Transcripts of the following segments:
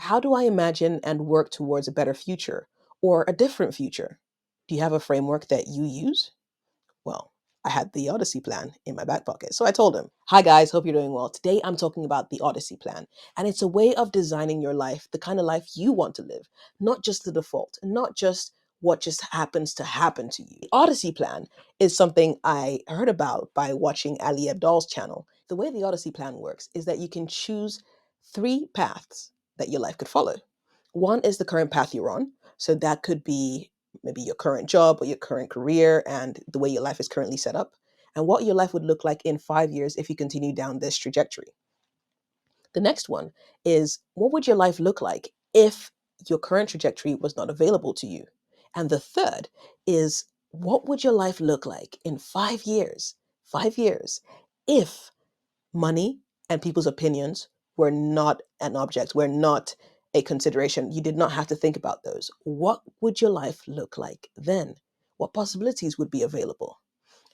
how do I imagine and work towards a better future or a different future? Do you have a framework that you use? Well, I had the Odyssey plan in my back pocket. So I told him, "Hi guys, hope you're doing well. Today I'm talking about the Odyssey plan. And it's a way of designing your life, the kind of life you want to live, not just the default, and not just what just happens to happen to you." The Odyssey plan is something I heard about by watching Ali Abdal's channel. The way the Odyssey plan works is that you can choose three paths that your life could follow. One is the current path you're on. So that could be maybe your current job or your current career and the way your life is currently set up, and what your life would look like in 5 years if you continue down this trajectory. The next one is, what would your life look like if your current trajectory was not available to you? And the third is, what would your life look like in 5 years? 5 years if money and people's opinions were not an object, were not a consideration. You did not have to think about those. What would your life look like then? What possibilities would be available?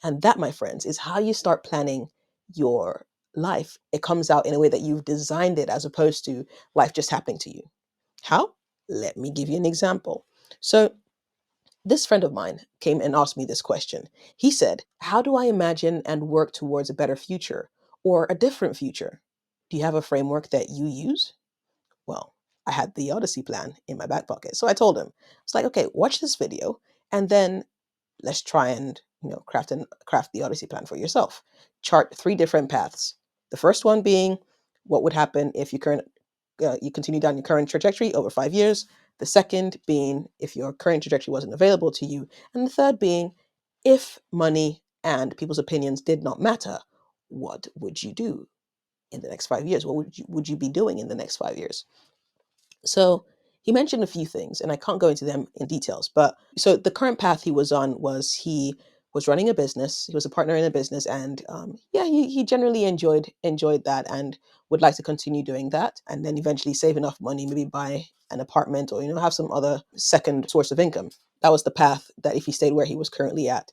And that, my friends, is how you start planning your life. It comes out in a way that you've designed it as opposed to life just happening to you. How? Let me give you an example. So, this friend of mine came and asked me this question. He said, "How do I imagine and work towards a better future or a different future? Do you have a framework that you use?" Well, I had the Odyssey plan in my back pocket. So I told him, it's like, okay, watch this video and then let's try and craft the Odyssey plan for yourself. Chart three different paths. The first one being what would happen if you continue down your current trajectory over 5 years. The second being if your current trajectory wasn't available to you, and the third being if money and people's opinions did not matter, what would you do in the next 5 years? What would you be doing in the next 5 years? So he mentioned a few things, and I can't go into them in details. But so the current path he was on was he was running a business. He was a partner in a business, and yeah, he generally enjoyed that and would like to continue doing that, and then eventually save enough money, maybe buy an apartment or have some other second source of income. That was the path that if he stayed where he was currently at.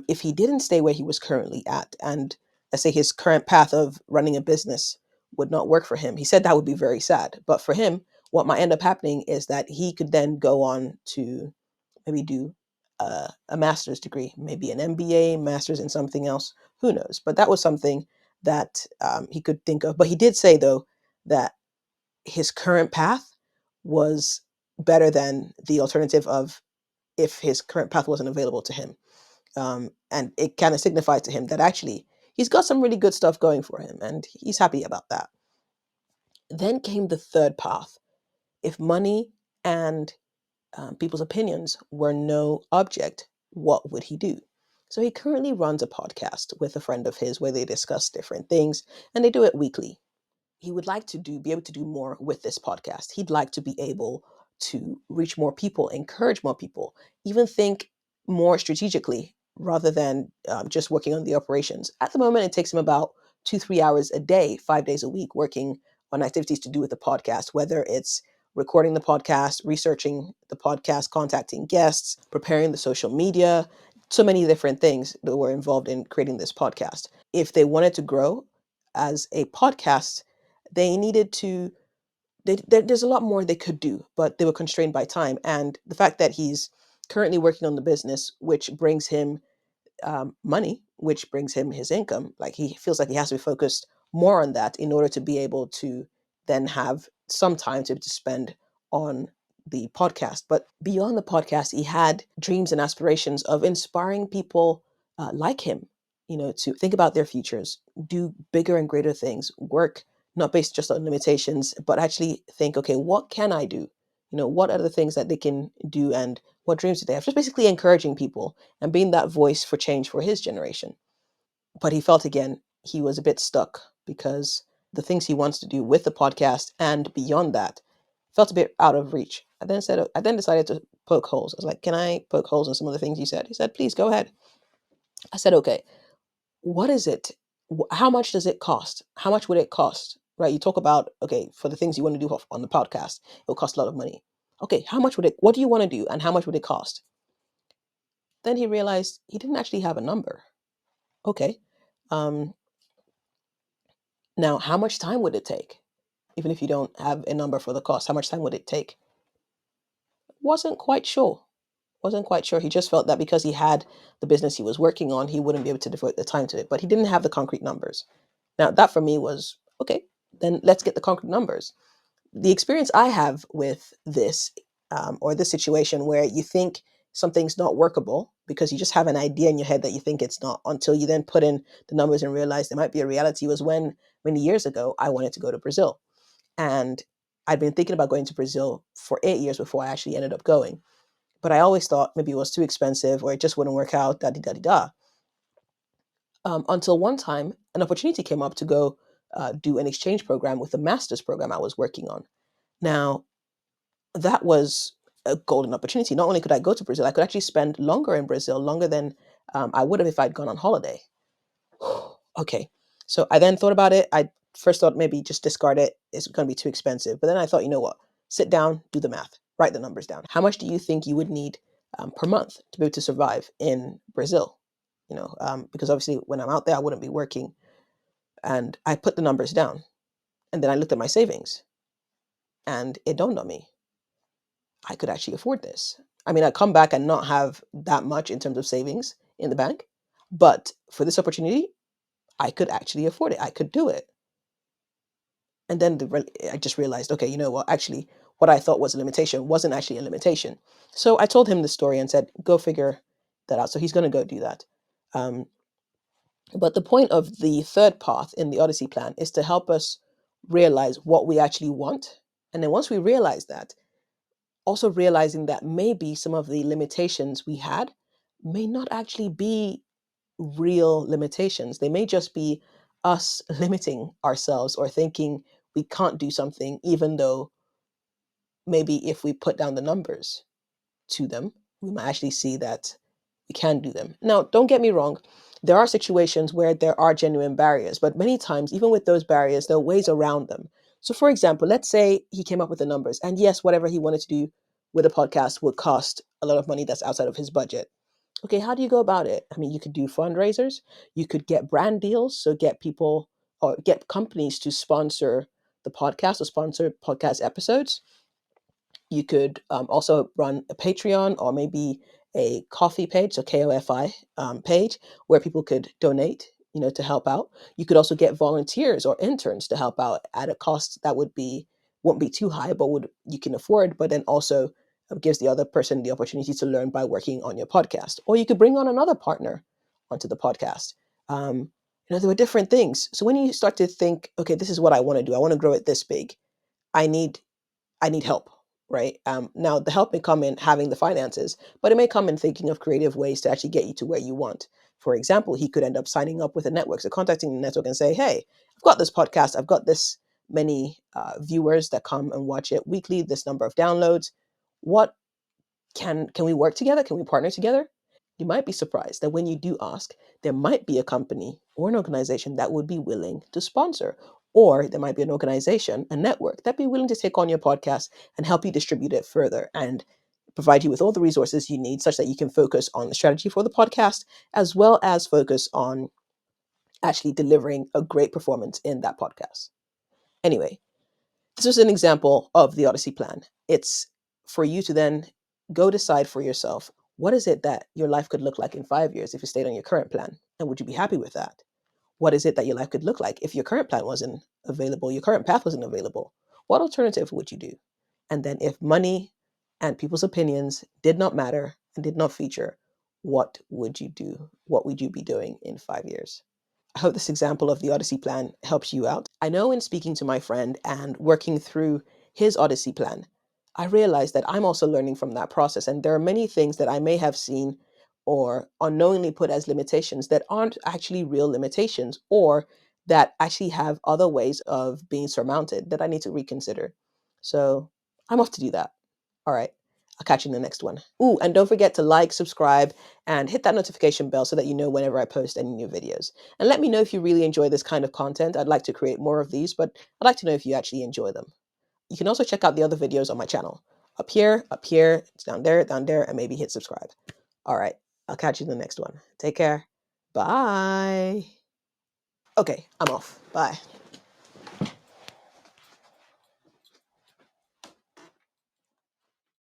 If he didn't stay where he was currently at, and let's say his current path of running a business would not work for him, he said that would be very sad. But for him, what might end up happening is that he could then go on to maybe do a master's degree, maybe an MBA, master's in something else. Who knows? But that was something that he could think of. But he did say, though, that his current path was better than the alternative of if his current path wasn't available to him. And it kind of signifies to him that actually he's got some really good stuff going for him and he's happy about that. Then came the third path. If money and people's opinions were no object, what would he do? So he currently runs a podcast with a friend of his where they discuss different things and they do it weekly. He would like to be able to do more with this podcast. He'd like to be able to reach more people, encourage more people, even think more strategically rather than just working on the operations. At the moment, it takes him about 2-3 hours a day, 5 days a week, working on activities to do with the podcast, whether it's recording the podcast, researching the podcast, contacting guests, preparing the social media, so many different things that were involved in creating this podcast. If they wanted to grow as a podcast, they needed to there's a lot more they could do, but they were constrained by time. And the fact that he's currently working on the business, which brings him money, which brings him his income, like he feels like he has to be focused more on that in order to be able to then have some time to spend on the podcast. But beyond the podcast, he had dreams and aspirations of inspiring people like him, to think about their futures, do bigger and greater things, work not based just on limitations, but actually think, okay, what can I do? What are the things that they can do and what dreams do they have? Just basically encouraging people and being that voice for change for his generation. But he felt again, he was a bit stuck because the things he wants to do with the podcast and beyond that felt a bit out of reach. I then decided to poke holes. I was like, can I poke holes in some of the things you said? He said, please go ahead. I said, okay, what is it? How much does it cost? How much would it cost? Right? You talk about, okay, for the things you want to do on the podcast, it will cost a lot of money. Okay, what do you want to do and how much would it cost? Then he realized he didn't actually have a number. Okay. Um, Now, how much time would it take? even if you don't have a number for the cost? How much time would it take? Wasn't quite sure. Wasn't quite sure. He just felt that because he had the business he was working on, he wouldn't be able to devote the time to it. But he didn't have the concrete numbers. Now, that for me was okay, then let's get the concrete numbers. The experience I have with this, or this situation where you think something's not workable because you just have an idea in your head that you think it's not until you then put in the numbers and realize there might be a reality, was when many years ago I wanted to go to Brazil. And I'd been thinking about going to Brazil for 8 years before I actually ended up going. But I always thought maybe it was too expensive or it just wouldn't work out, da da da da. Until one time, an opportunity came up to go do an exchange program with the master's program I was working on. Now, that was a golden opportunity. Not only could I go to Brazil, I could actually spend longer in Brazil, longer than I would have if I'd gone on holiday. Okay. So I then thought about it. I first thought maybe just discard it. It's going to be too expensive. But then I thought, you know what? Sit down, do the math, write the numbers down. How much do you think you would need per month to be able to survive in Brazil? Because obviously when I'm out there, I wouldn't be working. And I put the numbers down. And then I looked at my savings. And it dawned on me, I could actually afford this. I mean, I'd come back and not have that much in terms of savings in the bank. But for this opportunity, I could actually afford it. I could do it. And then I just realized, okay, you know what? Actually, what I thought was a limitation wasn't actually a limitation. So I told him the story and said, go figure that out. So he's going to go do that. Um, but the point of the third path in the Odyssey plan is to help us realize what we actually want. And then once we realize that, also realizing that maybe some of the limitations we had may not actually be real limitations. They may just be us limiting ourselves or thinking we can't do something, even though maybe if we put down the numbers to them, we might actually see that we can do them. Now, don't get me wrong, there are situations where there are genuine barriers, but many times, even with those barriers, there are ways around them. So, for example, let's say he came up with the numbers, and yes, whatever he wanted to do with a podcast would cost a lot of money that's outside of his budget. Okay, how do you go about it? I mean, you could do fundraisers, you could get brand deals, so get people or get companies to sponsor the podcast or sponsor podcast episodes. You could also run a Patreon or maybe a coffee page, so KOFI page, where people could donate, to help out. You could also get volunteers or interns to help out at a cost that won't be too high, but would you can afford, but then also gives the other person the opportunity to learn by working on your podcast. Or you could bring on another partner onto the podcast. There were different things. So when you start to think, okay, this is what I want to do. I want to grow it this big. I need I need help, right? Now, the help may come in having the finances, but it may come in thinking of creative ways to actually get you to where you want. For example, he could end up signing up with a network, so contacting the network and say, "Hey, I've got this podcast. I've got this many viewers that come and watch it weekly. This number of downloads. What can we work together? Can we partner together?" You might be surprised that when you do ask, there might be a company or an organization that would be willing to sponsor. Or there might be an organization, a network that'd be willing to take on your podcast and help you distribute it further and provide you with all the resources you need such that you can focus on the strategy for the podcast as well as focus on actually delivering a great performance in that podcast. Anyway, this is an example of the Odyssey plan. It's for you to then go decide for yourself, what is it that your life could look like in 5 years if you stayed on your current plan? And would you be happy with that? What is it that your life could look like if your current plan wasn't available, your current path wasn't available? What alternative would you do? And then if money and people's opinions did not matter and did not feature, what would you do? What would you be doing in 5 years? I hope this example of the Odyssey plan helps you out. I know in speaking to my friend and working through his Odyssey plan, I realized that I'm also learning from that process. And there are many things that I may have seen or unknowingly put as limitations that aren't actually real limitations or that actually have other ways of being surmounted that I need to reconsider. So I'm off to do that. All right. I'll catch you in the next one. Ooh, and don't forget to like, subscribe, and hit that notification bell so that you know whenever I post any new videos. And let me know if you really enjoy this kind of content. I'd like to create more of these, but I'd like to know if you actually enjoy them. You can also check out the other videos on my channel. Up here, it's down there, and maybe hit subscribe. All right, I'll catch you in the next one. Take care. Bye. Okay, I'm off. Bye.